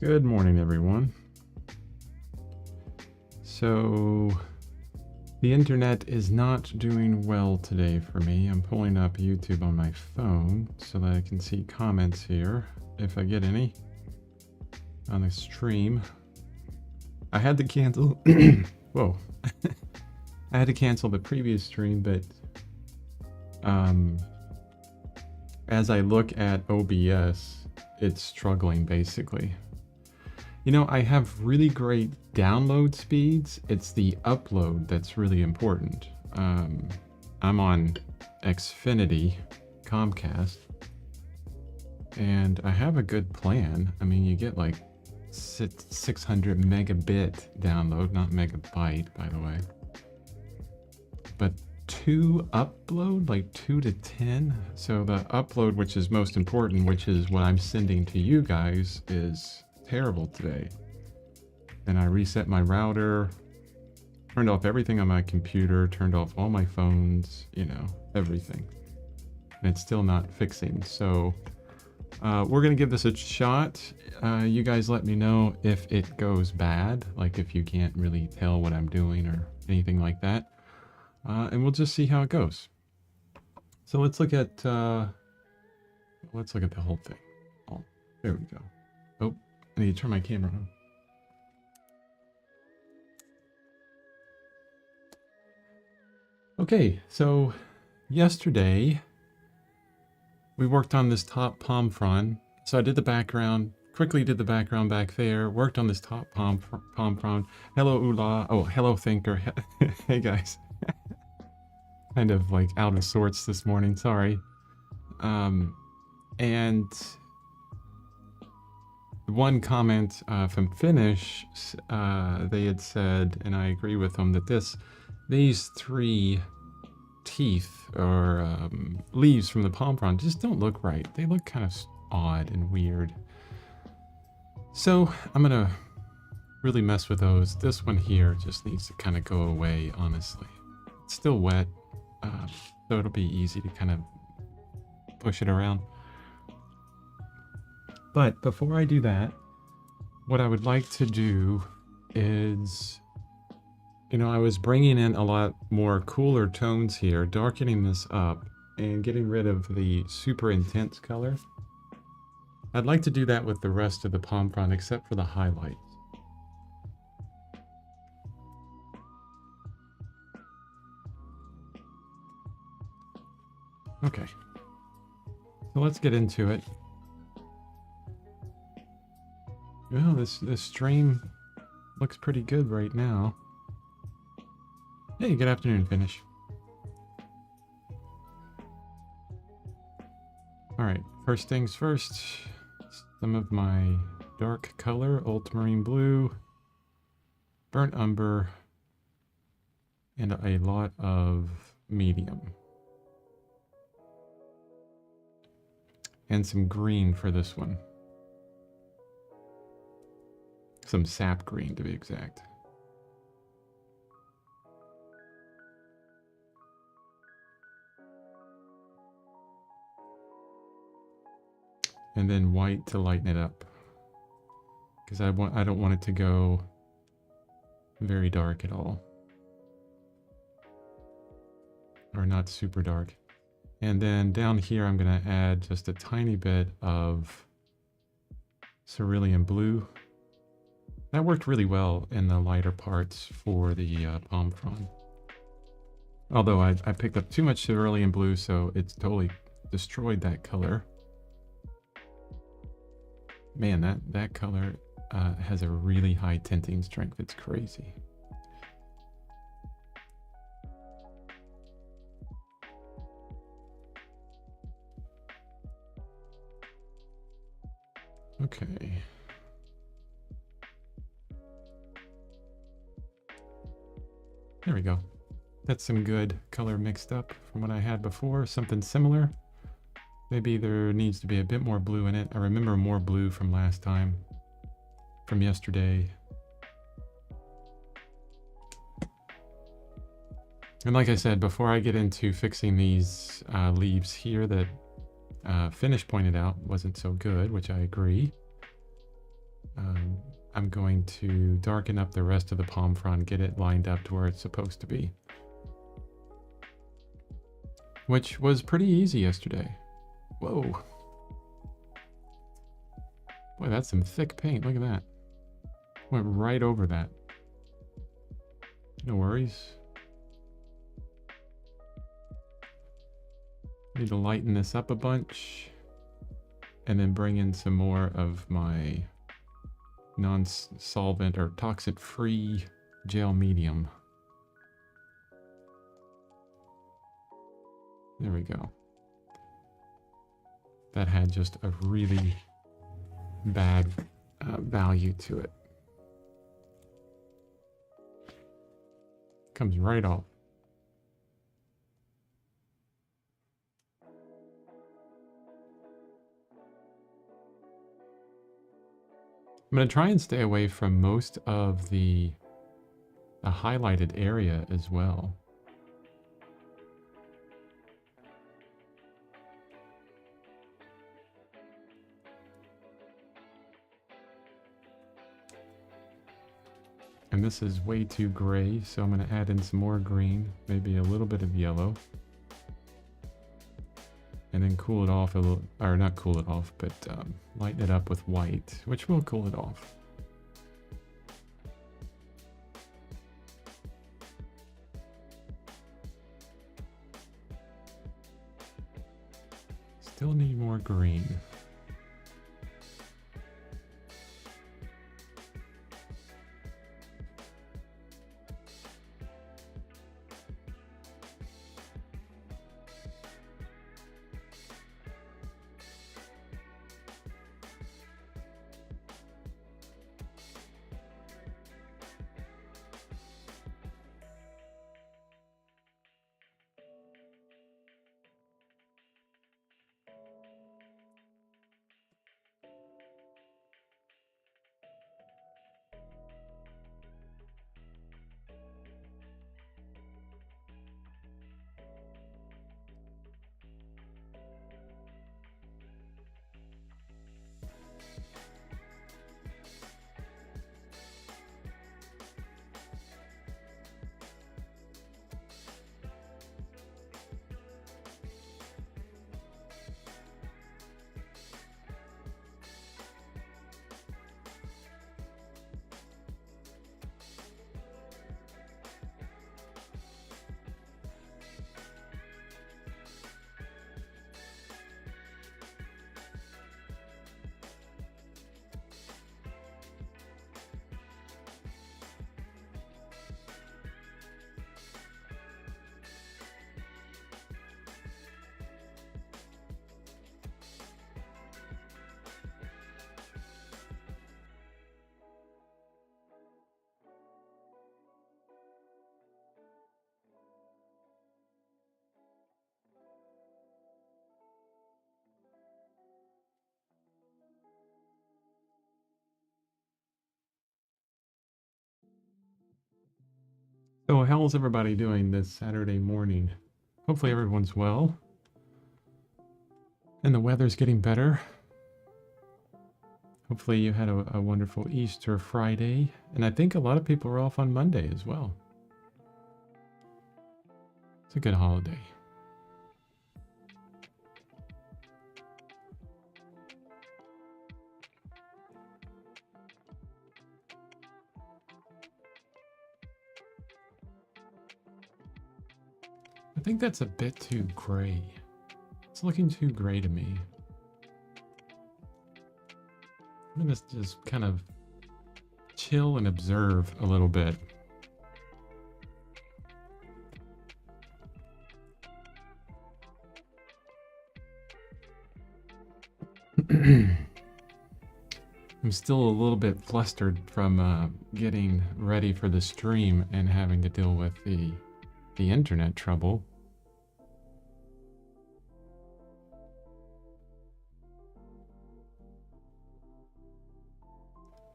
Good morning, everyone. So, the internet is not doing well today for me. I'm pulling up YouTube on my phone so that I can see comments here, if I get any, on the stream. I had to cancel... Whoa. I had to cancel the previous stream, but as I look at OBS, it's struggling, basically. You know, I have really great download speeds. It's the upload that's really important. I'm on Xfinity, Comcast, and I have a good plan. I mean, you get like 600 megabit download, not megabyte, by the way. But 2 upload, like 2 to 10. So the upload, which is most important, which is what I'm sending to you guys, is terrible today. And I reset my router, turned off everything on my computer, turned off all my phones, you know, everything. And it's still not fixing. So we're going to give this a shot. You guys let me know if it goes bad, like if you can't really tell what I'm doing or anything like that. And we'll just see how it goes. So let's look at the whole thing. Oh, there we go. Oh, I need to turn my camera on. Okay, so yesterday we worked on this top palm frond. So I did the background, quickly did the background back there, worked on this top palm frond. Hello, Ula. Oh, hello, Thinker. Hey, guys. Kind of like out of sorts this morning, sorry. And one comment from Finnish, they had said, and I agree with them, that these 3 teeth or leaves from the palm frond just don't look right. They look kind of odd and weird. So I'm gonna really mess with those. This one here just needs to kind of go away, honestly. It's still wet, so it'll be easy to kind of push it around. But before I do that, what I would like to do is, you know, I was bringing in a lot more cooler tones here, darkening this up and getting rid of the super intense color. I'd like to do that with the rest of the palm frond except for the highlights. Okay, so let's get into it. Well, this stream looks pretty good right now. Hey, good afternoon, Finish. Alright, first things first. Some of my dark color, ultramarine blue, burnt umber, and a lot of medium. And some green for this one. Some sap green, to be exact. And then white to lighten it up, because I don't want it to go very dark at all, or not super dark. And then down here I'm going to add just a tiny bit of cerulean blue. That worked really well in the lighter parts for the palm frond. Although I picked up too much cerulean blue, so it's totally destroyed that color. Man, that color has a really high tinting strength. It's crazy. Okay. There we go. That's some good color mixed up from what I had before. Something similar. Maybe there needs to be a bit more blue in it. I remember more blue from last time, from yesterday. And like I said, before I get into fixing these leaves here that Finnish pointed out wasn't so good, which I agree. I'm going to darken up the rest of the palm frond, get it lined up to where it's supposed to be. Which was pretty easy yesterday. Whoa. Boy, that's some thick paint. Look at that. Went right over that. No worries. Need to lighten this up a bunch. And then bring in some more of my non-solvent or toxic-free gel medium. There we go. That had just a really bad value to it. Comes right off. I'm going to try and stay away from most of the highlighted area as well. And this is way too gray, so I'm going to add in some more green, maybe a little bit of yellow. And then cool it off a little, or not cool it off, but lighten it up with white, which will cool it off. Still need more green. So how's everybody doing this Saturday morning? Hopefully everyone's well. And the weather's getting better. Hopefully you had a wonderful Easter Friday. And I think a lot of people were off on Monday as well. It's a good holiday. I think that's a bit too gray. It's looking too gray to me. I'm gonna just kind of chill and observe a little bit. I'm still a little bit flustered from getting ready for the stream and having to deal with the internet trouble.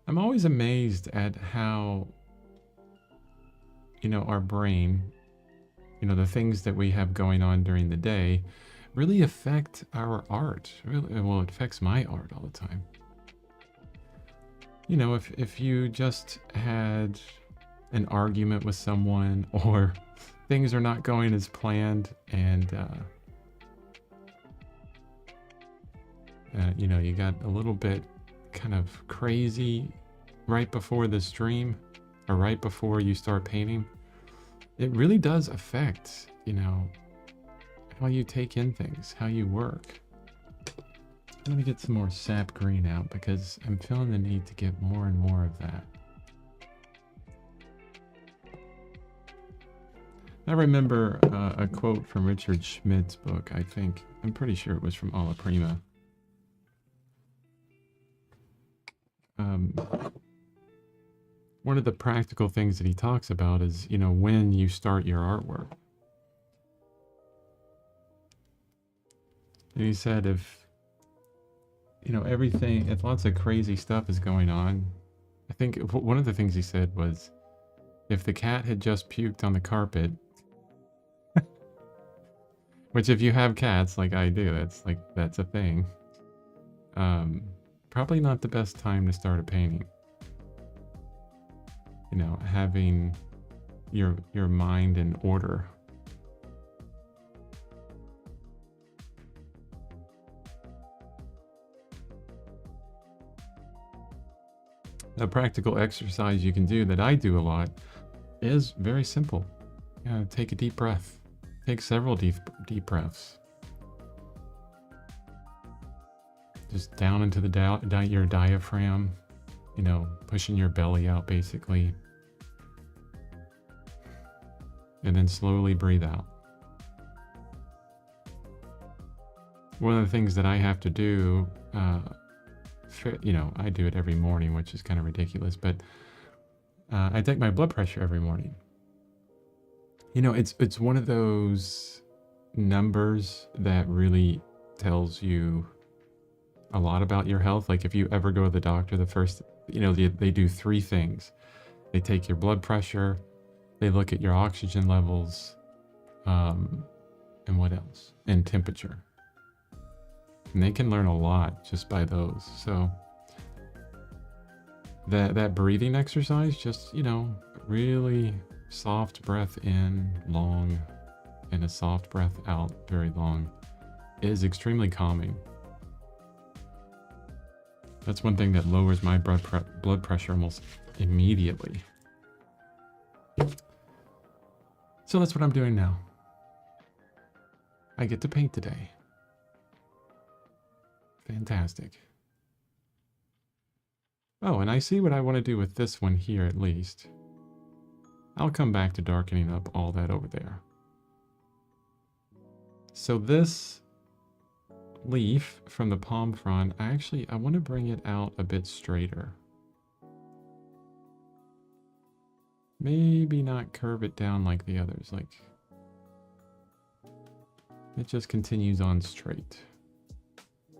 I'm always amazed at how, our brain, the things that we have going on during the day really affect our art. Really, well, it affects my art all the time. you know, if you just had an argument with someone, or things are not going as planned, and you know, you got a little bit kind of crazy right before the stream, or right before you start painting, it really does affect, you know, how you take in things, how you work. I'm gonna get some more sap green out because I'm feeling the need to get more and more of that. I remember a quote from Richard Schmidt's book, I think. I'm pretty sure it was from Alla Prima. One of the practical things that he talks about is, you know, when you start your artwork. And he said if, you know, everything, if lots of crazy stuff is going on, I think one of the things he said was, if the cat had just puked on the carpet, which if you have cats like I do, that's a thing. Probably not the best time to start a painting. You know, having your mind in order. A practical exercise you can do that I do a lot is very simple. Take a deep breath. Take several deep breaths. Just down into the your diaphragm, you know, pushing your belly out basically. And then slowly breathe out. One of the things that I have to do, you know, I do it every morning, which is kind of ridiculous, but I take my blood pressure every morning. You know, it's one of those numbers that really tells you a lot about your health. Like if you ever go to the doctor, the first, you know, they do 3 things. They take your blood pressure, they look at your oxygen levels, and what else? And temperature. And they can learn a lot just by those. So that breathing exercise, just, you know, really soft breath in long and a soft breath out very long, is extremely calming. That's one thing that lowers my blood pressure almost immediately. So that's what I'm doing now. I get to paint today. Fantastic. Oh, and I see what I want to do with this one here at least. I'll come back to darkening up all that over there. So this leaf from the palm frond, I want to bring it out a bit straighter. Maybe not curve it down like the others, like it just continues on straight.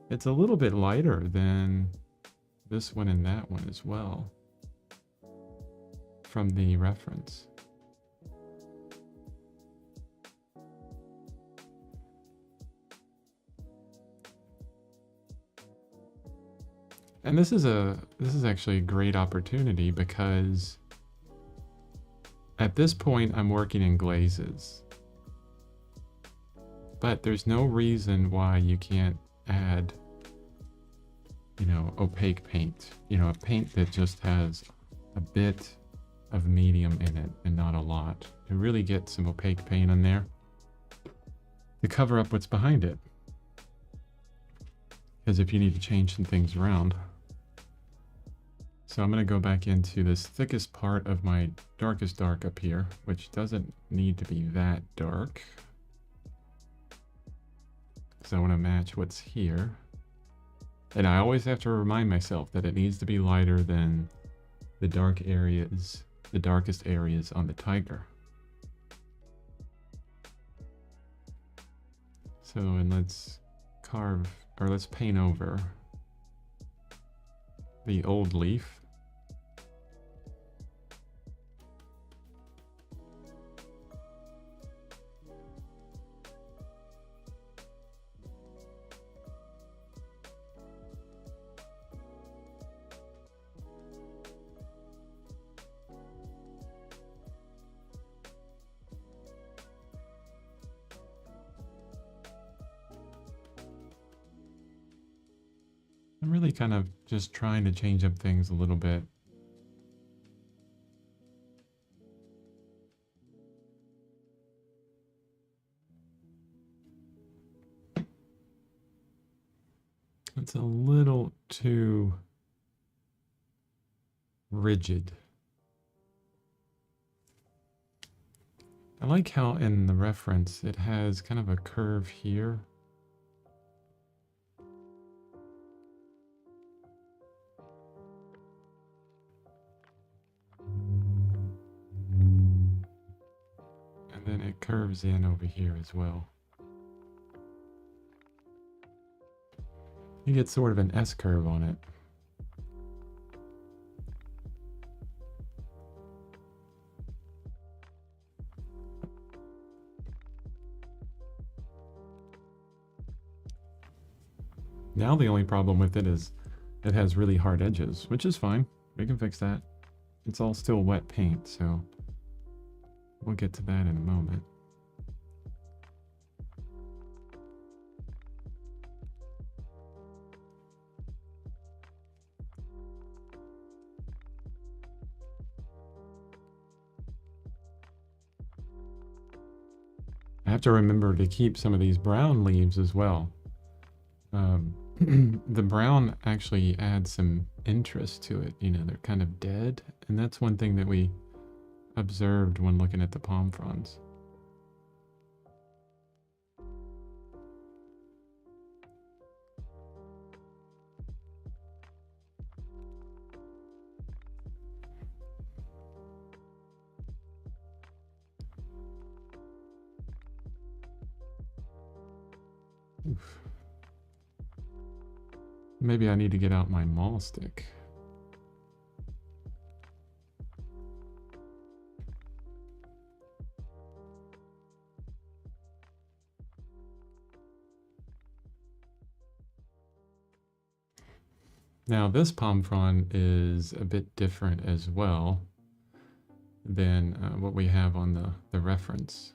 It's a little bit lighter than this one and that one as well from the reference. And this is actually a great opportunity because at this point I'm working in glazes. But there's no reason why you can't add, you know, opaque paint. You know, a paint that just has a bit of medium in it and not a lot. To really get some opaque paint on there to cover up what's behind it. Because if you need to change some things around. So I'm going to go back into this thickest part of my darkest dark up here, which doesn't need to be that dark. So I want to match what's here. And I always have to remind myself that it needs to be lighter than the dark areas, the darkest areas on the tiger. So, and let's carve, or let's paint over the old leaf. really kind of just trying to change up things a little bit. It's a little too rigid. I like how in the reference it has kind of a curve here. And then it curves in over here as well. You get sort of an S-curve on it. Now the only problem with it is it has really hard edges, which is fine. We can fix that. It's all still wet paint, so we'll get to that in a moment. I have to remember to keep some of these brown leaves as well. The brown actually adds some interest to it. You know, they're kind of dead. And that's one thing that we observed when looking at the palm fronds. Oof. Maybe I need to get out my maul stick. Now this palm frond is a bit different as well than what we have on the reference.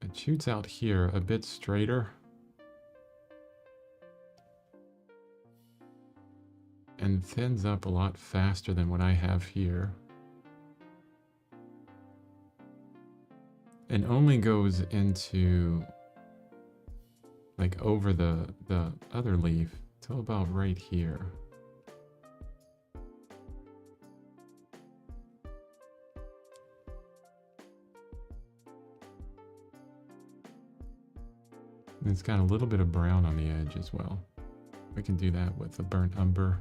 It shoots out here a bit straighter. And thins up a lot faster than what I have here. And only goes into, like, over the other leaf till about right here. And it's got a little bit of brown on the edge as well. We can do that with the burnt umber.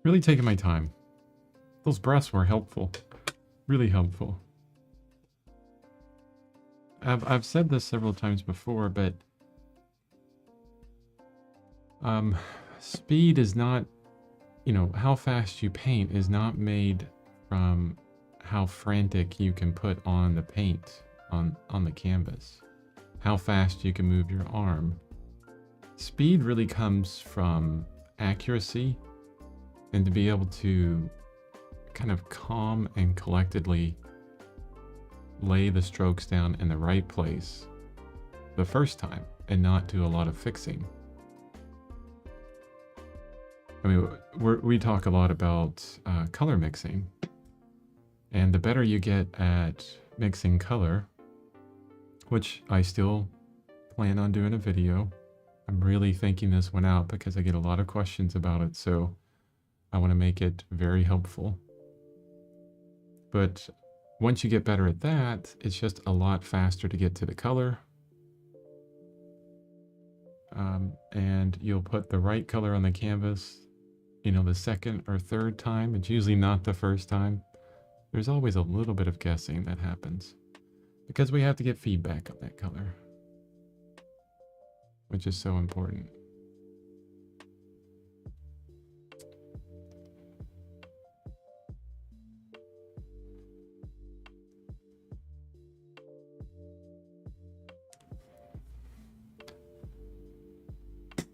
Really taking my time. Those breaths were helpful. Really helpful. I've said this several times before, but speed is not, you know, how fast you paint is not made from how frantic you can put on the paint on the canvas. How fast you can move your arm. Speed really comes from accuracy and to be able to kind of calm and collectedly lay the strokes down in the right place the first time and not do a lot of fixing. I mean, we talk a lot about color mixing, and the better you get at mixing color, which I still plan on doing a video. I'm really thinking this one out because I get a lot of questions about it, so I want to make it very helpful. But once you get better at that, it's just a lot faster to get to the color. And you'll put the right color on the canvas, you know, the second or third time. It's usually not the first time. There's always a little bit of guessing that happens because we have to get feedback on that color, which is so important.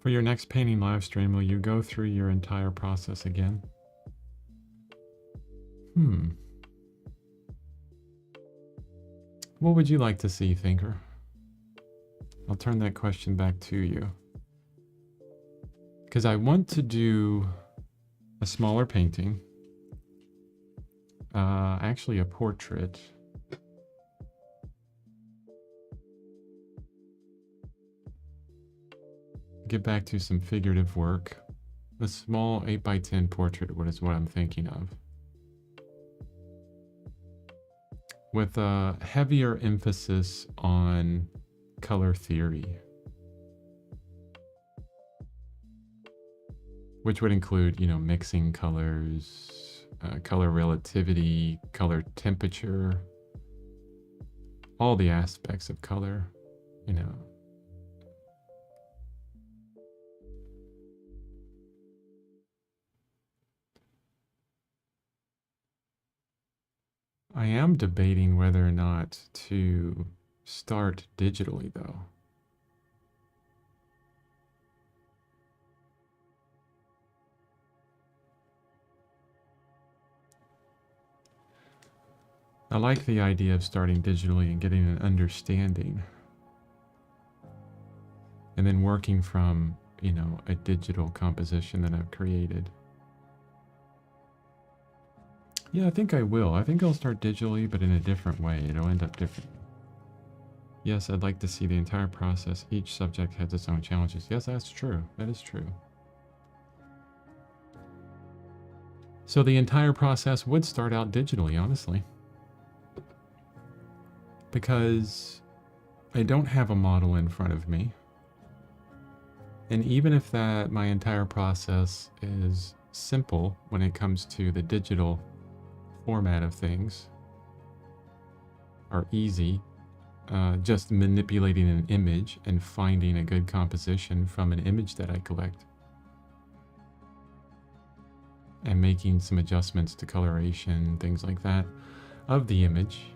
For your next painting live stream, will you go through your entire process again? What would you like to see, thinker? I'll turn that question back to you. Because I want to do a smaller painting. Actually a portrait. Get back to some figurative work. A small 8x10 portrait is what I'm thinking of. With a heavier emphasis on color theory. Which would include, you know, mixing colors, color relativity, color temperature, all the aspects of color, you know. I am debating whether or not to start digitally, though. I like the idea of starting digitally and getting an understanding. And then working from, you know, a digital composition that I've created. Yeah, I think I will. I think I'll start digitally, but in a different way. It'll end up different. Yes, I'd like to see the entire process. Each subject has its own challenges. Yes, that's true. That is true. So the entire process would start out digitally, honestly. Because I don't have a model in front of me. And even if that my entire process is simple when it comes to the digital format of things, are easy, just manipulating an image and finding a good composition from an image that I collect. And making some adjustments to coloration, things like that, of the image.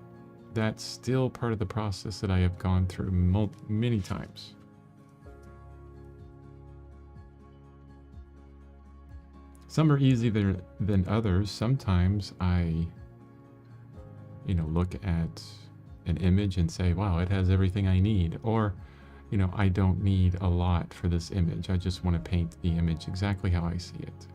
That's still part of the process that I have gone through many times. Some are easier than others. Sometimes I, you know, look at an image and say, wow, it has everything I need. Or, you know, I don't need a lot for this image. I just want to paint the image exactly how I see it.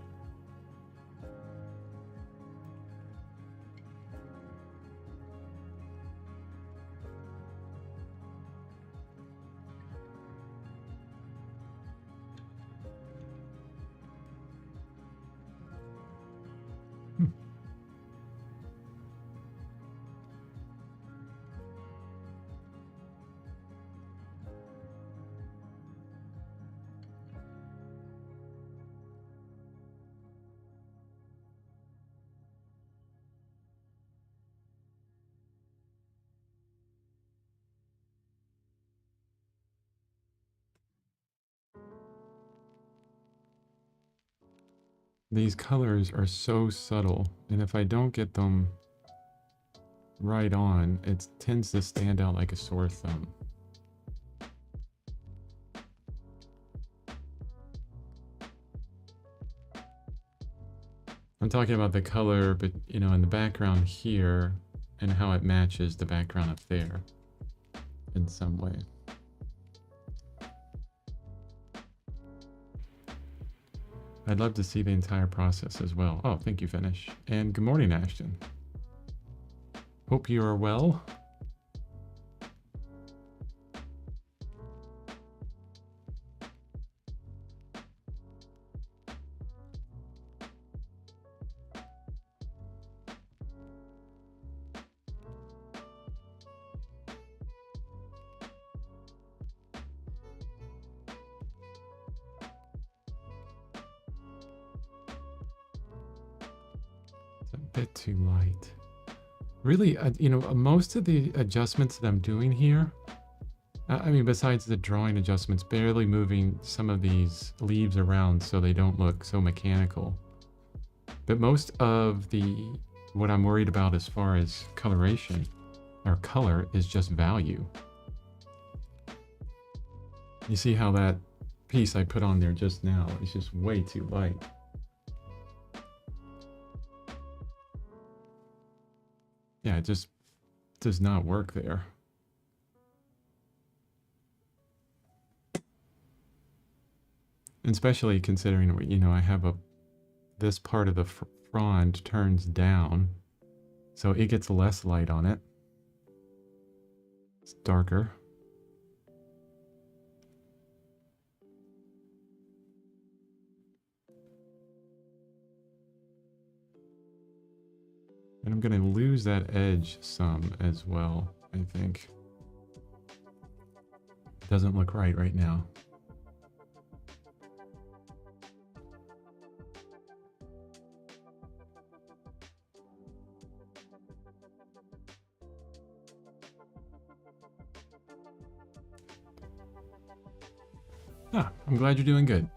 These colors are so subtle, and if I don't get them right on, it tends to stand out like a sore thumb. I'm talking about the color, but, you know, in the background here, and how it matches the background up there in some way. I'd love to see the entire process as well. Oh, thank you, Finish. And good morning, Ashton. Hope you are well. Bit too light. Really, you know, most of the adjustments that I'm doing here, I mean, besides the drawing adjustments, barely moving some of these leaves around so they don't look so mechanical. But most of what I'm worried about as far as coloration or color is just value. You see how that piece I put on there just now is just way too light. Yeah, it just does not work there. Especially considering, you know, I have this part of the frond turns down, so it gets less light on it. It's darker. And I'm going to lose that edge some as well, I think. Doesn't look right now. Ah, I'm glad you're doing good.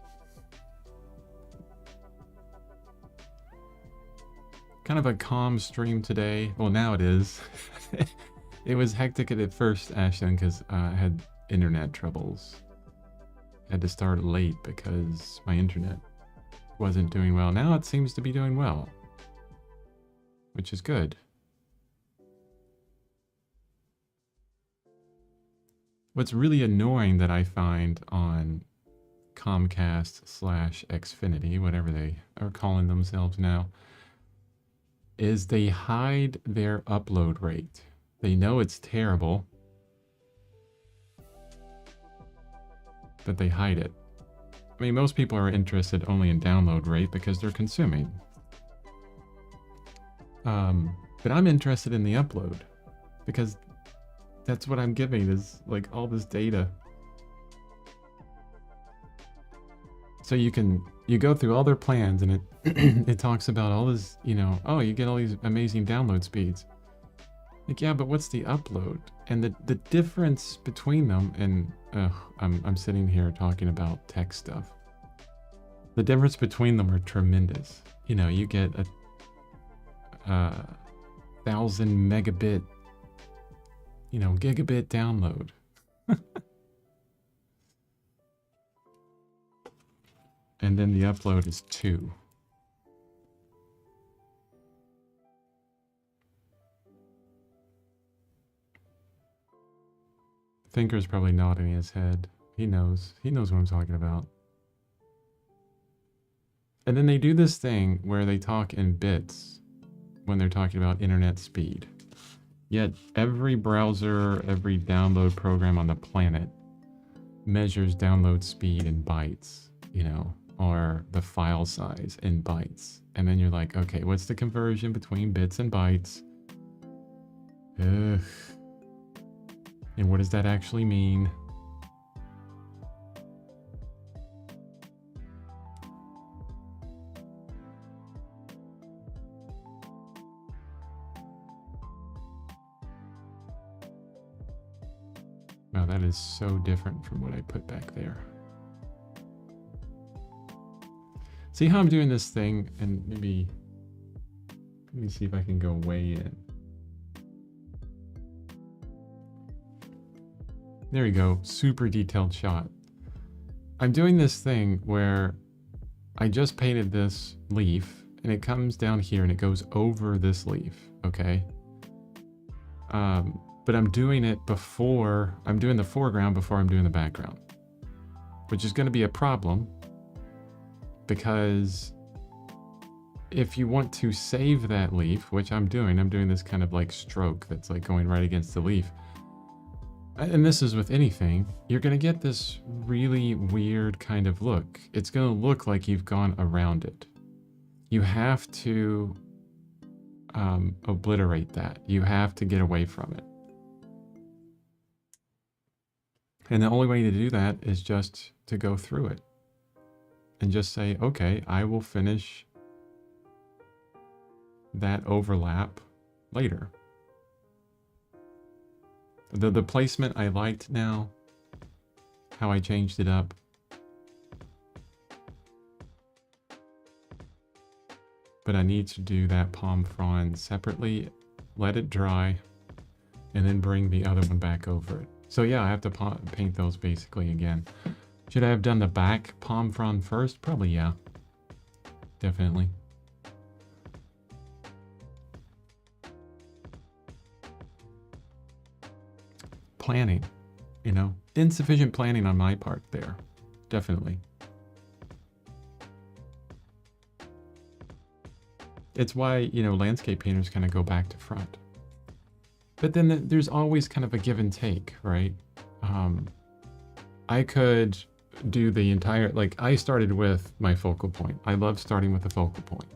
Kind of a calm stream today. Well, now it is. It was hectic at first, Ashton, because I had internet troubles. Had to start late because my internet wasn't doing well. Now it seems to be doing well, which is good. What's really annoying that I find on Comcast / Xfinity, whatever they are calling themselves now, is they hide their upload rate. They know it's terrible, but they hide it. I mean, most people are interested only in download rate because they're consuming. But I'm interested in the upload because that's what I'm giving, is like all this data. So you go through all their plans and it it talks about all this, you know, oh, you get all these amazing download speeds. Like, yeah, but what's the upload? And the difference between them, and I'm sitting here talking about tech stuff. The difference between them are tremendous. You know, you get a 1,000 megabit, you know, gigabit download. And then the upload is 2. Thinker's probably nodding his head. He knows. He knows what I'm talking about. And then they do this thing where they talk in bits when they're talking about internet speed. Yet every browser, every download program on the planet measures download speed in bytes, you know, or the file size in bytes. And then you're like, okay, what's the conversion between bits and bytes? Ugh. And what does that actually mean? Wow, that is so different from what I put back there. See how I'm doing this thing, and maybe let me see if I can go way in. There you go, super detailed shot. I'm doing this thing where I just painted this leaf and it comes down here and it goes over this leaf, okay? But I'm doing it before, I'm doing the foreground before I'm doing the background, which is gonna be a problem because if you want to save that leaf, which I'm doing this kind of like stroke that's like going right against the leaf. And this is with anything, you're going to get this really weird kind of look. It's going to look like you've gone around it. You have to obliterate that. You have to get away from it. And the only way to do that is just to go through it and just say, okay, I will finish that overlap later. The placement I liked now, how I changed it up. But I need to do that palm frond separately, let it dry, and then bring the other one back over it. So yeah, I have to paint those basically again. Should I have done the back palm frond first? Probably, yeah. Definitely. Planning, you know, insufficient planning on my part there. Definitely. It's why, you know, landscape painters kind of go back to front. But then there's always kind of a give and take, right? I could do the entire, like I started with my focal point. I love starting with a focal point.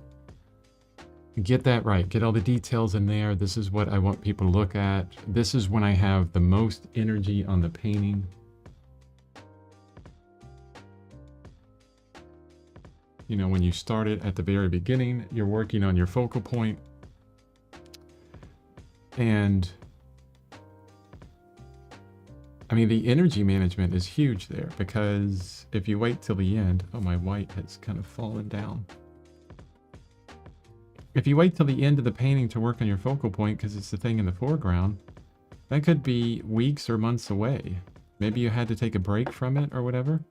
Get that right. Get all the details in there. This is what I want people to look at. This is when I have the most energy on the painting. You know, when you start it at the very beginning, you're working on your focal point. And I mean, the energy management is huge there, because if you wait till the end, oh, my white has kind of fallen down. If you wait till the end of the painting to work on your focal point, because it's the thing in the foreground, that could be weeks or months away. Maybe you had to take a break from it or whatever.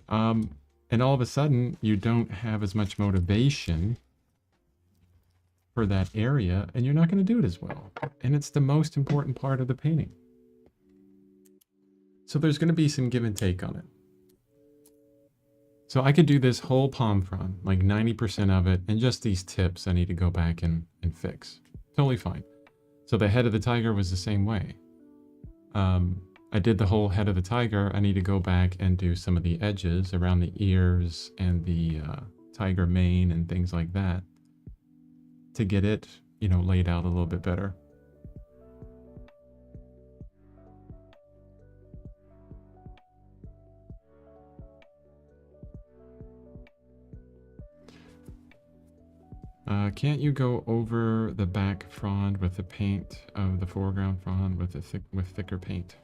And all of a sudden, you don't have as much motivation for that area, and you're not going to do it as well. And it's the most important part of the painting. So there's going to be some give and take on it. So I could do this whole palm frond, like 90% of it, and just these tips I need to go back and fix. Totally fine. So the head of the tiger was the same way. I did the whole head of the tiger. I need to go back and do some of the edges around the ears and the tiger mane and things like that to get it, you know, laid out a little bit better. Can't you go over the back frond with the paint of the foreground frond with thicker paint?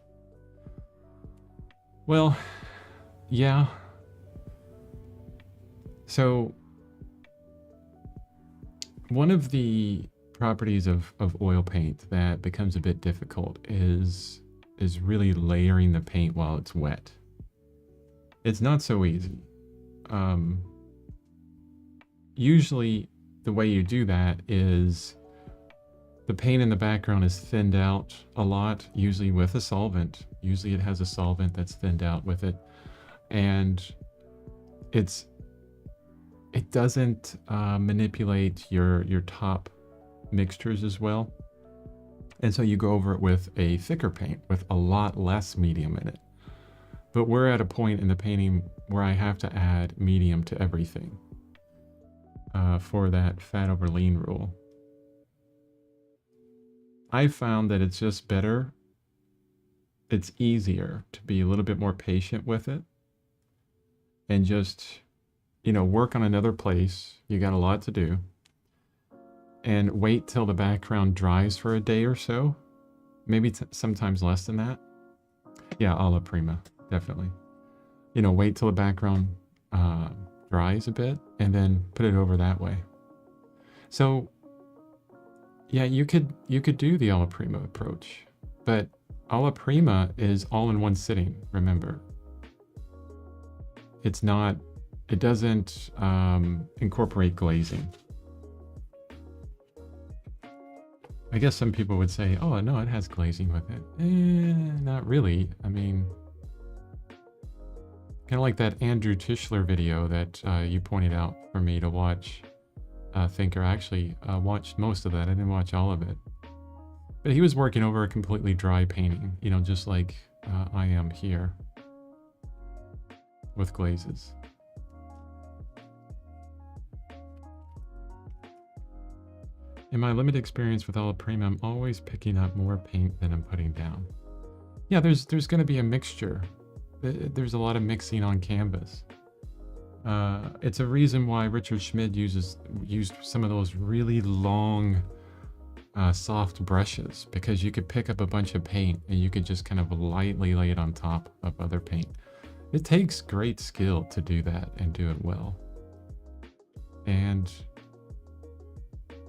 Well, yeah. So one of the properties of oil paint that becomes a bit difficult is really layering the paint while it's wet. It's not so easy. Usually the way you do that is the paint in the background is thinned out a lot, usually with a solvent. Usually it has a solvent that's thinned out with it. And it doesn't manipulate your top mixtures as well. And so you go over it with a thicker paint with a lot less medium in it. But we're at a point in the painting where I have to add medium to everything for that fat over lean rule. I found that it's just better. It's easier to be a little bit more patient with it and just, you know, work on another place. You got a lot to do. And wait till the background dries for a day or so. Maybe sometimes less than that. Yeah, alla prima, definitely. You know, wait till the background dries a bit and then put it over that way. So yeah, you could do the alla prima approach, but alla prima is all in one sitting, remember. It doesn't incorporate glazing. I guess some people would say, oh no, it has glazing with it. Not really. I mean, kind of like that Andrew Tischler video that you pointed out for me to watch. Thinker actually watched most of that. I didn't watch all of it. But he was working over a completely dry painting, you know, just like I am here with glazes. In my limited experience with alla prima, I'm always picking up more paint than I'm putting down. Yeah, there's going to be a mixture. There's a lot of mixing on canvas. It's a reason why Richard Schmid used some of those really long, soft brushes, because you could pick up a bunch of paint and you could just kind of lightly lay it on top of other paint. It takes great skill to do that and do it well. And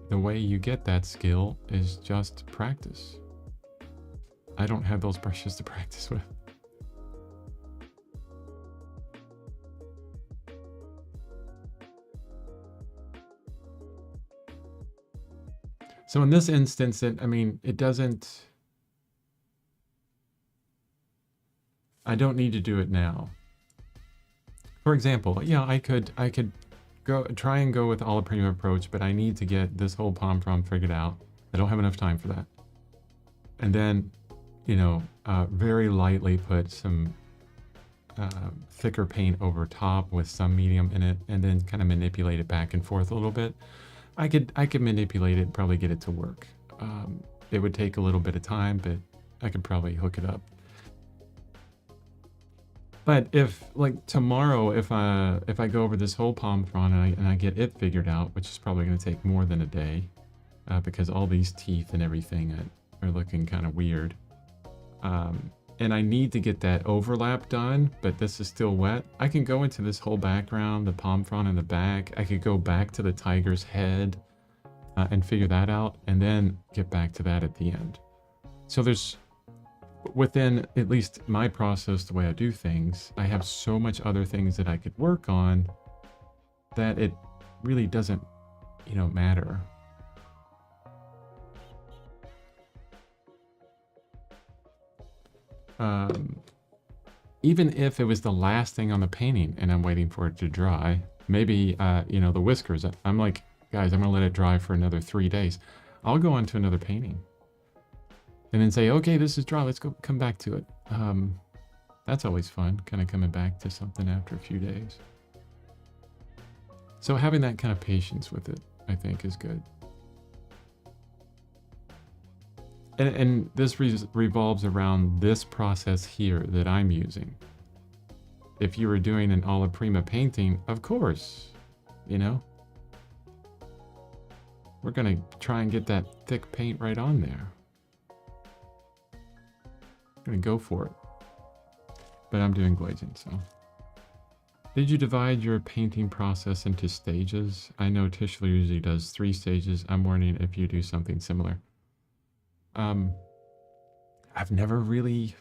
the way you get that skill is just practice. I don't have those brushes to practice with. So in this instance, I mean, it doesn't, I don't need to do it now. For example, yeah, I could try and go with all prima approach, but I need to get this whole palm frond figured out. I don't have enough time for that. And then, you know, very lightly put some thicker paint over top with some medium in it, and then kind of manipulate it back and forth a little bit. I could manipulate it, probably get it to work. It would take a little bit of time, but I could probably hook it up. But if, like, tomorrow, if I go over this whole palm frond and I get it figured out, which is probably going to take more than a day, because all these teeth and everything are looking kind of weird. And I need to get that overlap done, but this is still wet. I can go into this whole background, the palm frond in the back. I could go back to the tiger's head and figure that out, and then get back to that at the end. So there's, within at least my process, the way I do things, I have so much other things that I could work on that it really doesn't, you know, matter. Even if it was the last thing on the painting and I'm waiting for it to dry, maybe, you know, the whiskers, I'm like, guys, I'm gonna let it dry for another 3 days. I'll go on to another painting and then say, okay, this is dry, let's go come back to it. That's always fun, kind of coming back to something after a few days. So having that kind of patience with it, I think, is good. And this revolves around this process here that I'm using. If you were doing an alla prima painting, of course, you know, we're gonna try and get that thick paint right on there. I'm gonna go for it. But I'm doing glazing, so. Did you divide your painting process into stages? I know Tischler usually does 3 stages. I'm wondering if you do something similar. I've never really,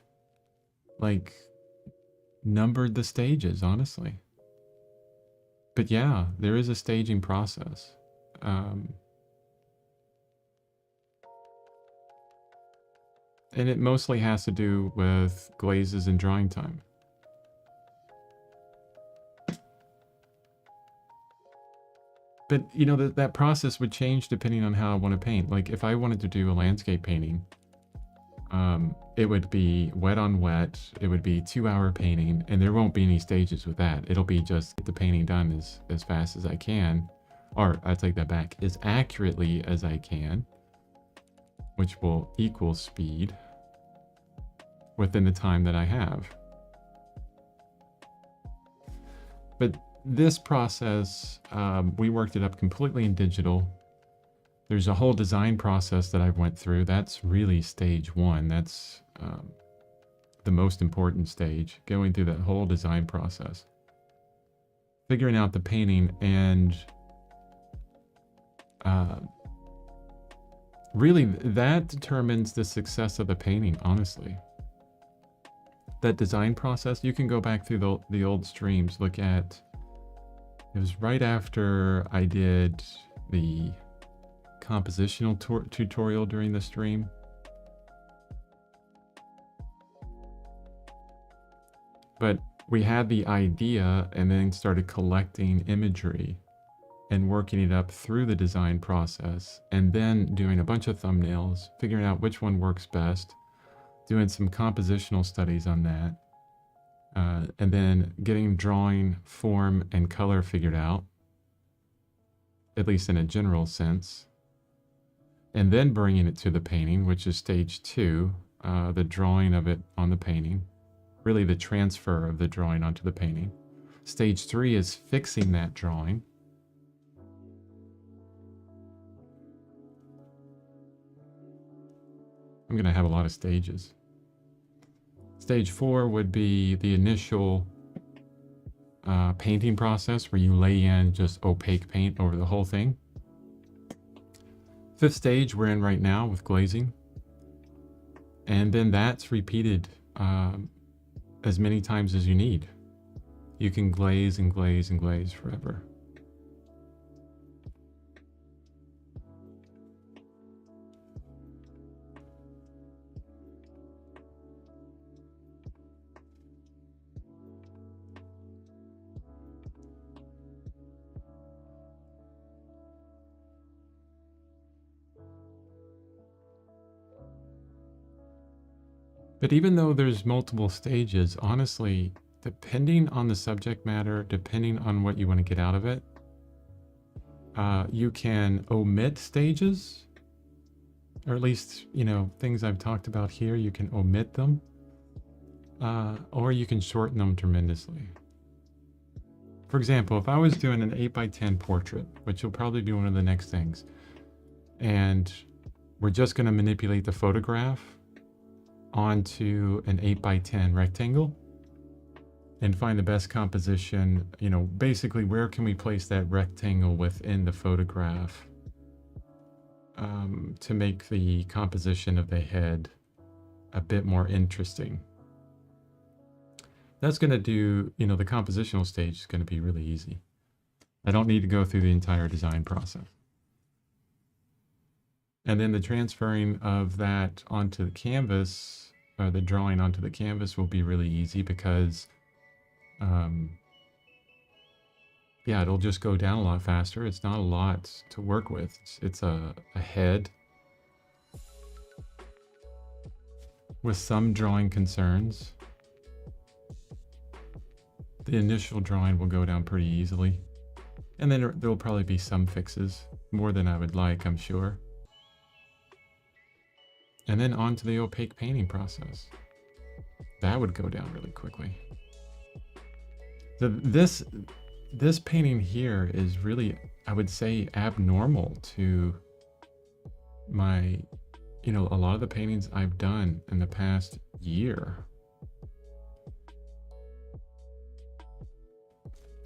like, numbered the stages, honestly. But yeah, there is a staging process. And it mostly has to do with glazes and drying time. But, you know, that process would change depending on how I want to paint. Like, if I wanted to do a landscape painting, it would be wet on wet. It would be 2-hour painting, and there won't be any stages with that. It'll be just get the painting done as fast as I can. Or, I take that back, as accurately as I can, which will equal speed within the time that I have. But this process, we worked it up completely in digital. There's a whole design process that I went through. That's really stage 1. That's the most important stage, going through that whole design process. Figuring out the painting, and really that determines the success of the painting, honestly. That design process, you can go back through the old streams, look at, it was right after I did the compositional tutorial during the stream. But we had the idea and then started collecting imagery and working it up through the design process, and then doing a bunch of thumbnails, figuring out which one works best, doing some compositional studies on that, and then getting drawing form and color figured out, at least in a general sense, and then bringing it to the painting, which is stage 2, the drawing of it on the painting, really the transfer of the drawing onto the painting. Stage 3 is fixing that drawing. I'm going to have a lot of stages. Stage 4 would be the initial painting process, where you lay in just opaque paint over the whole thing. 5th stage we're in right now with glazing. And then that's repeated as many times as you need. You can glaze and glaze and glaze forever. But even though there's multiple stages, honestly, depending on the subject matter, depending on what you want to get out of it, you can omit stages, or at least, you know, things I've talked about here, you can omit them, or you can shorten them tremendously. For example, if I was doing an 8x10 portrait, which will probably be one of the next things, and we're just going to manipulate the photograph onto an 8x10 rectangle and find the best composition, you know, basically where can we place that rectangle within the photograph to make the composition of the head a bit more interesting. That's going to do, you know, the compositional stage is going to be really easy. I don't need to go through the entire design process. And then the transferring of that onto the canvas, or the drawing onto the canvas, will be really easy because, yeah, it'll just go down a lot faster. It's not a lot to work with. It's a head with some drawing concerns. The initial drawing will go down pretty easily. And then there'll probably be some fixes, more than I would like, I'm sure. And then on to the opaque painting process. That would go down really quickly. So this painting here is really, I would say, abnormal to my, you know, a lot of the paintings I've done in the past year.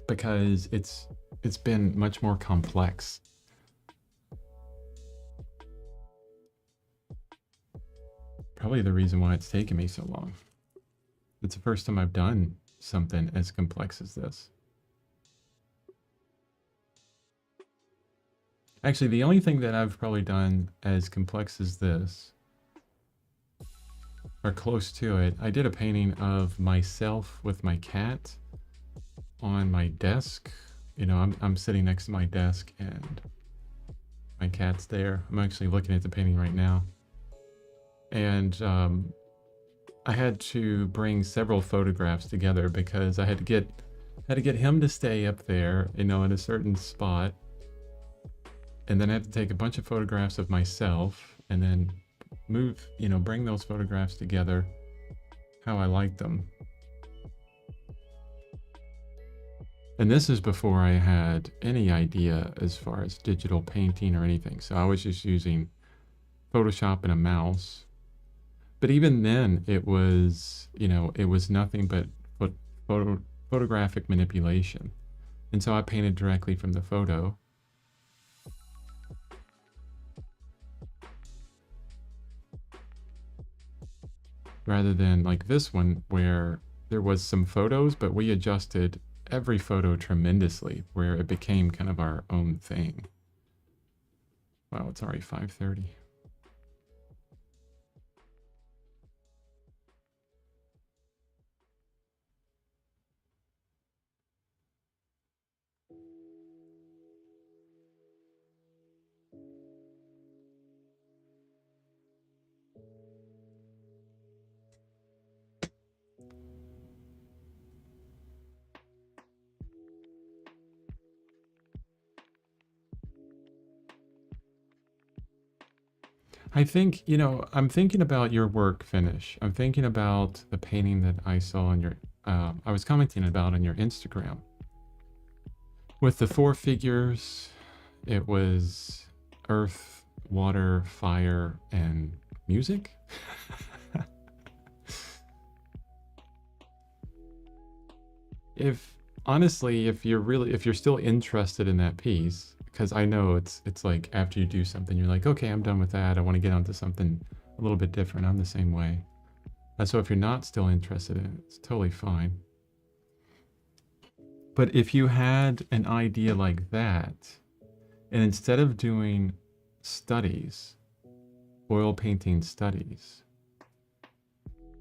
Because it's been much more complex. Probably the reason why it's taken me so long. It's the first time I've done something as complex as this. Actually, the only thing that I've probably done as complex as this, or close to it, I did a painting of myself with my cat on my desk. You know, I'm sitting next to my desk and my cat's there. I'm actually looking at the painting right now. And I had to bring several photographs together because I had to get him to stay up there, you know, in a certain spot. And then I had to take a bunch of photographs of myself and then move, you know, bring those photographs together how I like them. And this is before I had any idea as far as digital painting or anything. So I was just using Photoshop and a mouse. But even then, it was, you know, it was nothing but photographic manipulation. And so I painted directly from the photo. Rather than like this one where there was some photos, but we adjusted every photo tremendously where it became kind of our own thing. Wow, it's already 5:30. I think, you know, I'm thinking about your work finish. I'm thinking about the painting that I saw on your, I was commenting about on your Instagram. With the 4 figures, it was earth, water, fire, and music. Honestly, if you're still interested in that piece, because I know it's like after you do something, you're like, okay, I'm done with that. I want to get onto something a little bit different. I'm the same way. So if you're not still interested in it, it's totally fine. But if you had an idea like that, and instead of doing studies, oil painting studies,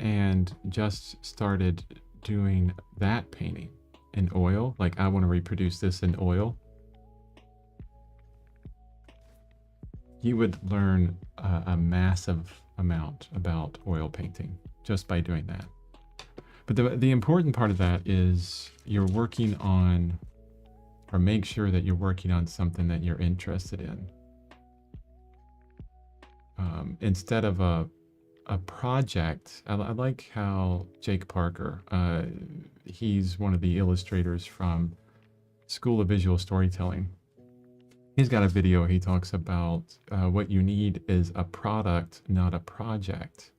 and just started doing that painting in oil, like I want to reproduce this in oil, you would learn a massive amount about oil painting. just by doing that. But the important part of that is you're working on, or make sure that you're working on something that you're interested in. Instead of a project, I like how Jake Parker, he's one of the illustrators from School of Visual Storytelling. He's got a video. He talks about what you need is a product, not a project.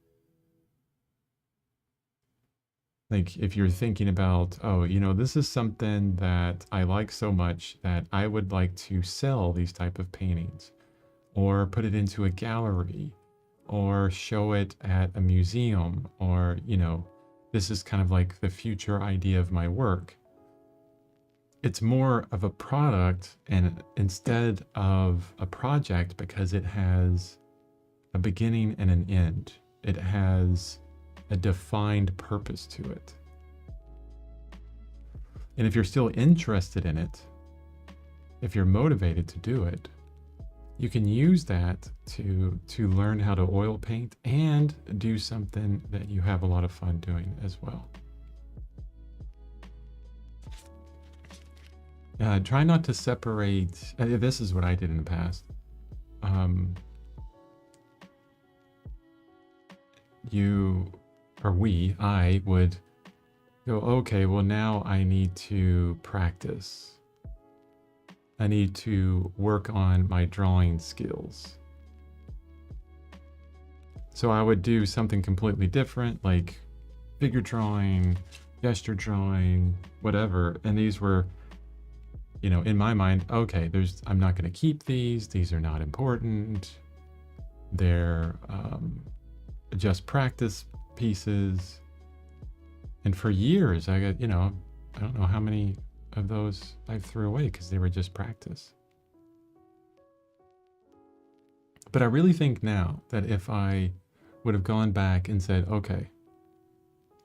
Like if you're thinking about, oh, you know, this is something that I like so much that I would like to sell these type of paintings, or put it into a gallery, or show it at a museum, or, you know, this is kind of like the future idea of my work. It's more of a product and instead of a project, because it has a beginning and an end. It has a defined purpose to it. And if you're still interested in it, if you're motivated to do it, you can use that to learn how to oil paint and do something that you have a lot of fun doing as well. Try not to separate. This is what I did in the past. I would go, okay, well now I need to practice. I need to work on my drawing skills. So I would do something completely different, like figure drawing, gesture drawing, whatever. And these were, you know, in my mind, okay, I'm not going to keep these. These are not important. They're just practice pieces. And for years, I got, you know, I don't know how many of those I threw away because they were just practice. But I really think now that if I would have gone back and said, okay,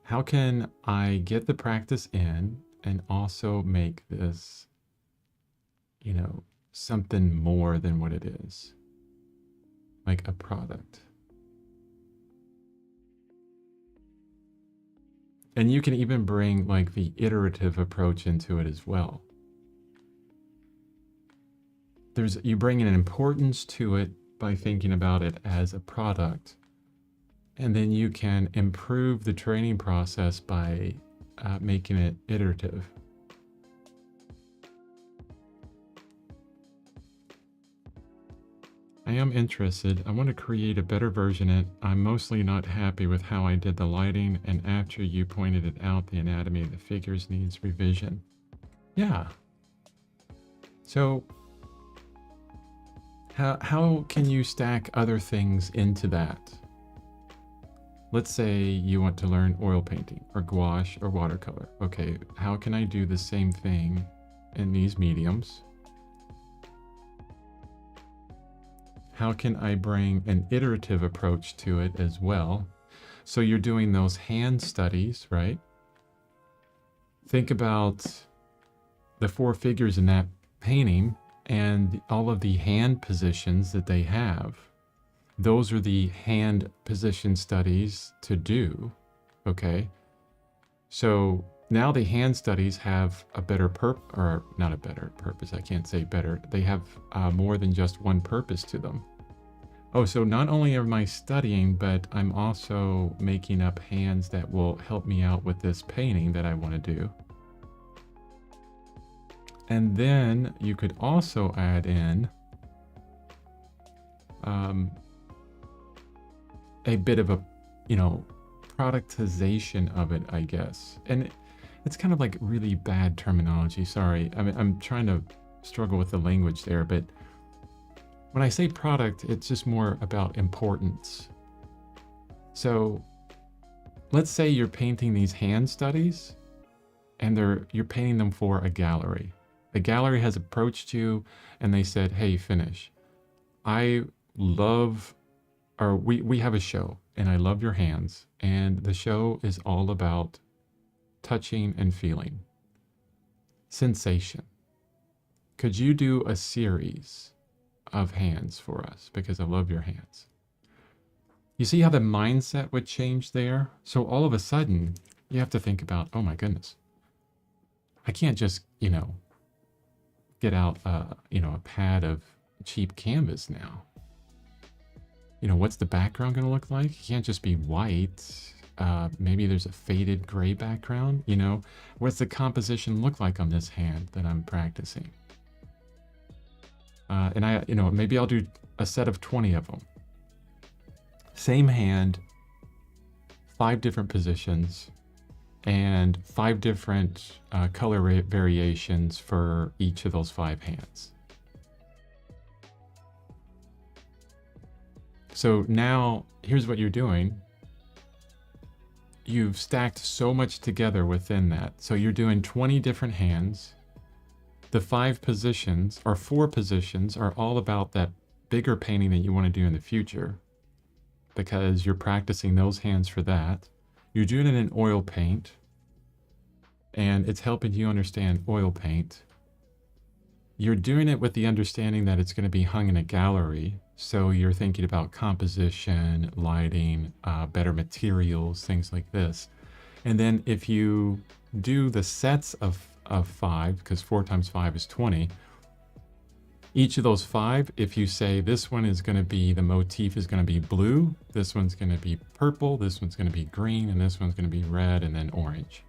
how can I get the practice in and also make this, you know, something more than what it is, like a product. And you can even bring like the iterative approach into it as well. You bring an importance to it by thinking about it as a product. And then you can improve the training process by making it iterative. I am interested. I want to create a better version of it. I'm mostly not happy with how I did the lighting, and after you pointed it out, the anatomy of the figures needs revision. Yeah. So how can you stack other things into that? Let's say you want to learn oil painting or gouache or watercolor. Okay, how can I do the same thing in these mediums? How can I bring an iterative approach to it as well? So you're doing those hand studies, right? Think about the 4 figures in that painting and all of the hand positions that they have. Those are the hand position studies to do, okay? So now the hand studies have a better or not a better purpose, I can't say better. They have more than just one purpose to them. Oh, so not only am I studying, but I'm also making up hands that will help me out with this painting that I want to do. And then you could also add in a bit of a, you know, productization of it, I guess. And it's kind of like really bad terminology. Sorry. I mean, I'm trying to struggle with the language there, but when I say product, it's just more about importance. So let's say you're painting these hand studies and you're painting them for a gallery. The gallery has approached you and they said, hey, finish. We have a show and I love your hands. And the show is all about touching and feeling. Sensation. Could you do a series of hands for us? Because I love your hands. You see how the mindset would change there? So all of a sudden, you have to think about, oh my goodness, I can't just, get out, a pad of cheap canvas now. What's the background going to look like? It can't just be white. Maybe there's a faded gray background, What's the composition look like on this hand that I'm practicing? And maybe I'll do a set of 20 of them. Same hand, 5 different positions, and 5 different color variations for each of those 5 hands. So now, here's what you're doing. You've stacked so much together within that. So you're doing 20 different hands. The 5 positions, or 4 positions, are all about that bigger painting that you want to do in the future, because you're practicing those hands for that. You're doing it in oil paint, and it's helping you understand oil paint. You're doing it with the understanding that it's going to be hung in a gallery, so you're thinking about composition, lighting, better materials, things like this. And then if you do the sets of 5, because 4 times 5 is 20, each of those 5, if you say this one is going to be, the motif is going to be blue, this one's going to be purple, this one's going to be green, and this one's going to be red and then orange.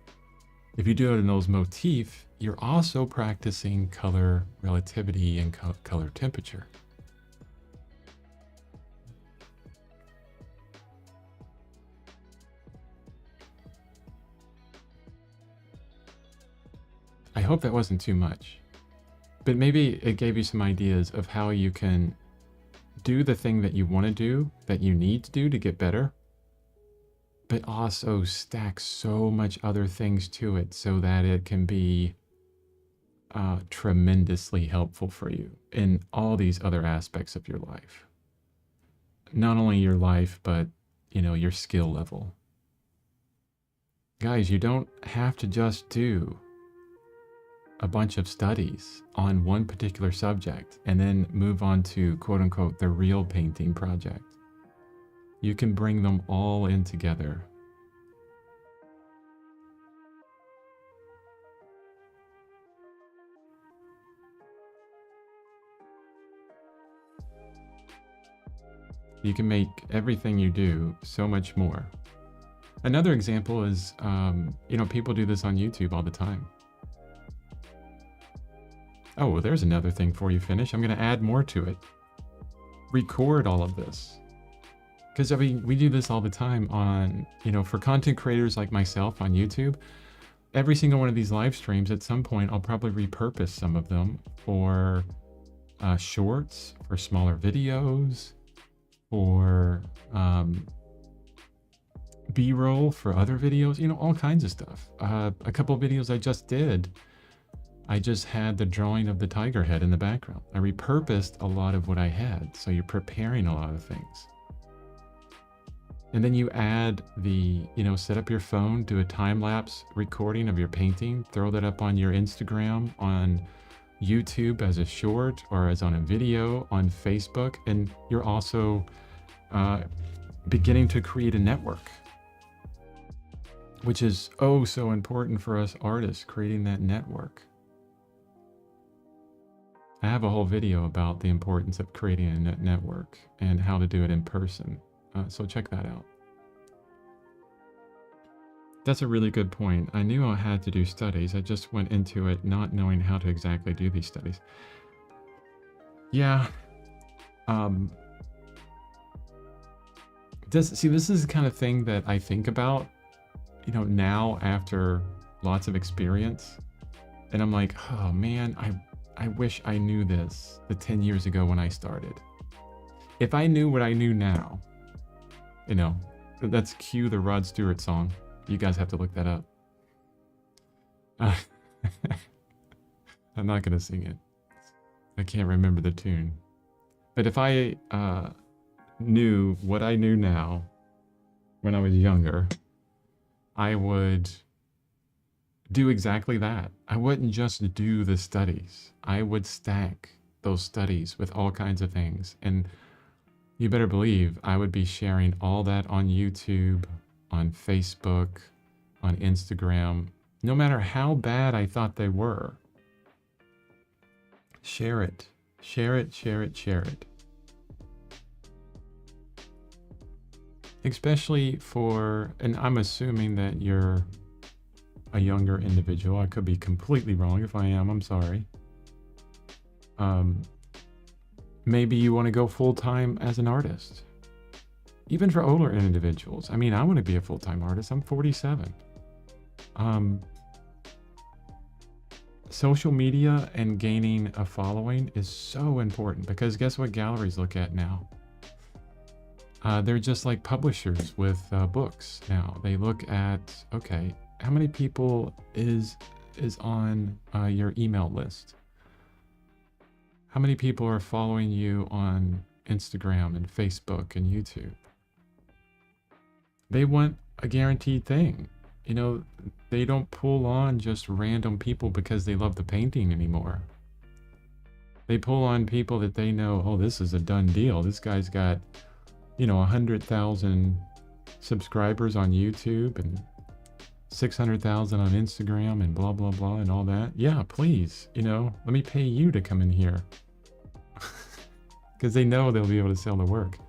If you do it in those motifs, you're also practicing color relativity and color temperature. I hope that wasn't too much, but maybe it gave you some ideas of how you can do the thing that you want to do, that you need to do to get better, but also stack so much other things to it so that it can be tremendously helpful for you in all these other aspects of your life. Not only your life, but, your skill level. Guys, you don't have to just do a bunch of studies on one particular subject and then move on to, quote unquote, the real painting project. You can bring them all in together. You can make everything you do so much more. Another example is, people do this on YouTube all the time. Oh, well, there's another thing before you finish. I'm going to add more to it. Record all of this. Because we do this all the time on, for content creators like myself on YouTube. Every single one of these live streams, at some point, I'll probably repurpose some of them for shorts, for smaller videos, for B-roll for other videos, all kinds of stuff. A couple of videos I just did, I just had the drawing of the tiger head in the background. I repurposed a lot of what I had, so you're preparing a lot of things. And then you add the, set up your phone, do a time-lapse recording of your painting, throw that up on your Instagram, on YouTube as a short, or as on a video, on Facebook, and you're also beginning to create a network, which is oh so important for us artists, creating that network. I have a whole video about the importance of creating a network and how to do it in person, so check that out. That's a really good point. I knew I had to do studies. I just went into it not knowing how to exactly do these studies. Yeah. This is the kind of thing that I think about, now after lots of experience. And I'm like, oh man, I wish I knew this the 10 years ago when I started. If I knew what I knew now, that's cue the Rod Stewart song. You guys have to look that up. I'm not going to sing it. I can't remember the tune. But if I knew what I knew now when I was younger, I would do exactly that. I wouldn't just do the studies. I would stack those studies with all kinds of things. And you better believe I would be sharing all that on YouTube, on Facebook, on Instagram, no matter how bad I thought they were. Share it. Share it, share it, share it. Especially for, and I'm assuming that you're a younger individual. I could be completely wrong. If I am, I'm sorry. Maybe you want to go full-time as an artist. Even for older individuals. I mean, I want to be a full-time artist. I'm 47. Social media and gaining a following is so important because guess what galleries look at now? They're just like publishers with books now. They look at, okay, how many people is on your email list? How many people are following you on Instagram and Facebook and YouTube? They want a guaranteed thing. You know, they don't pull on just random people because they love the painting anymore. They pull on people that they know, oh, this is a done deal. This guy's got, you know, 100,000 subscribers on YouTube and 600,000 on Instagram and blah, blah, blah and all that. Yeah, please, you know, let me pay you to come in here. Because they know they'll be able to sell the work.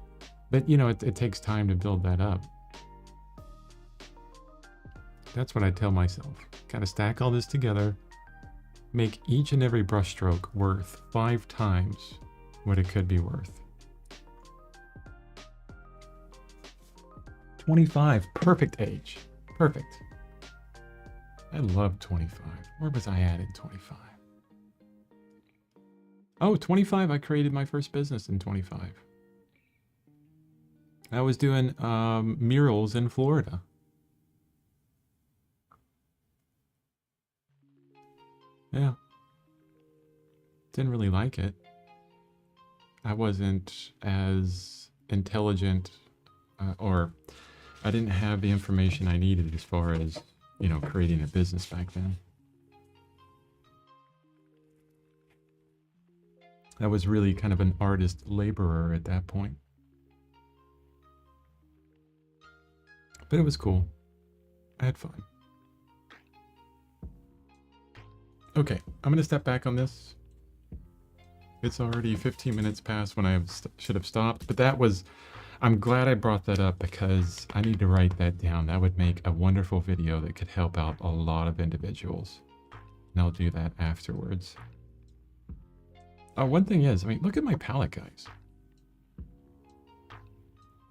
But, you know, it takes time to build that up. That's what I tell myself. Gotta stack all this together. Make each and every brushstroke worth 5 times what it could be worth. 25, perfect age. Perfect. I love 25. Where was I at in 25? Oh, 25, I created my first business in 25. I was doing murals in Florida. Yeah. Didn't really like it. I wasn't as intelligent or I didn't have the information I needed as far as, you know, creating a business back then. I was really kind of an artist laborer at that point. But it was cool. I had fun. Okay, I'm going to step back on this. It's already 15 minutes past when I should have stopped, but that was, I'm glad I brought that up because I need to write that down. That would make a wonderful video that could help out a lot of individuals. And I'll do that afterwards. One thing is, I mean, look at my palette, guys.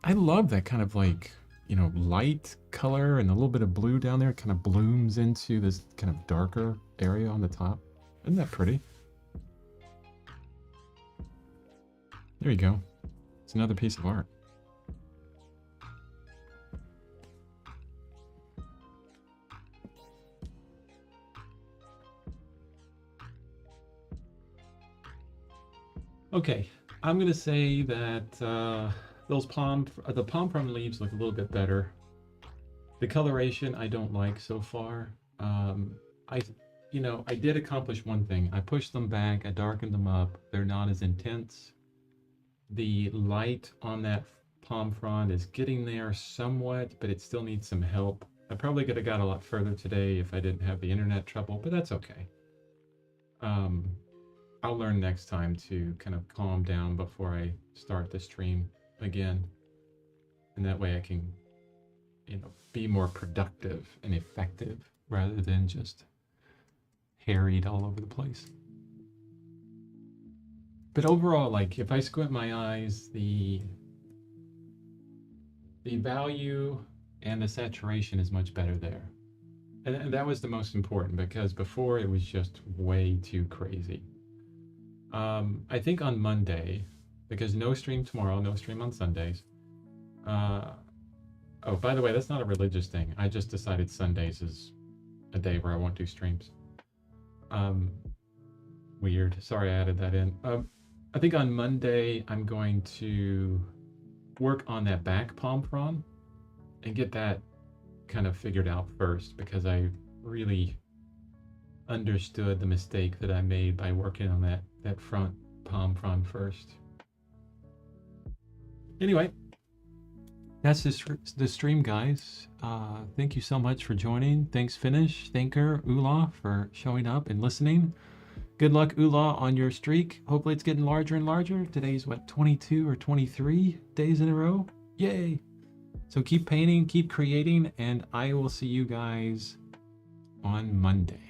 I love that kind of like, you know, light color and a little bit of blue down there. It kind of blooms into this kind of darker area on the top. Isn't that pretty? There you go. It's another piece of art. Okay, I'm gonna say that the palm frond leaves look a little bit better. The coloration I don't like so far. I did accomplish one thing. I pushed them back, I darkened them up. They're not as intense. The light on that palm frond is getting there somewhat, but it still needs some help. I probably could have got a lot further today if I didn't have the internet trouble, but that's okay. I'll learn next time to kind of calm down before I start the stream again. And that way I can, you know, be more productive and effective rather than just harried all over the place. But overall, like if I squint my eyes, the value and the saturation is much better there. And that was the most important because before it was just way too crazy. I think on Monday, because no stream tomorrow, no stream on Sundays. Oh, by the way, that's not a religious thing. I just decided Sundays is a day where I won't do streams. Weird. Sorry I added that in. I think on Monday, I'm going to work on that back palm frond and get that kind of figured out first because I really understood the mistake that I made by working on that front palm frond first. Anyway, that's the stream, guys. Thank you so much for joining. Thanks, Finish, Thinker, Ula, for showing up and listening. Good luck, Ula, on your streak. Hopefully it's getting larger and larger. Today's what, 22 or 23 days in a row? Yay! So keep painting, keep creating, and I will see you guys on Monday.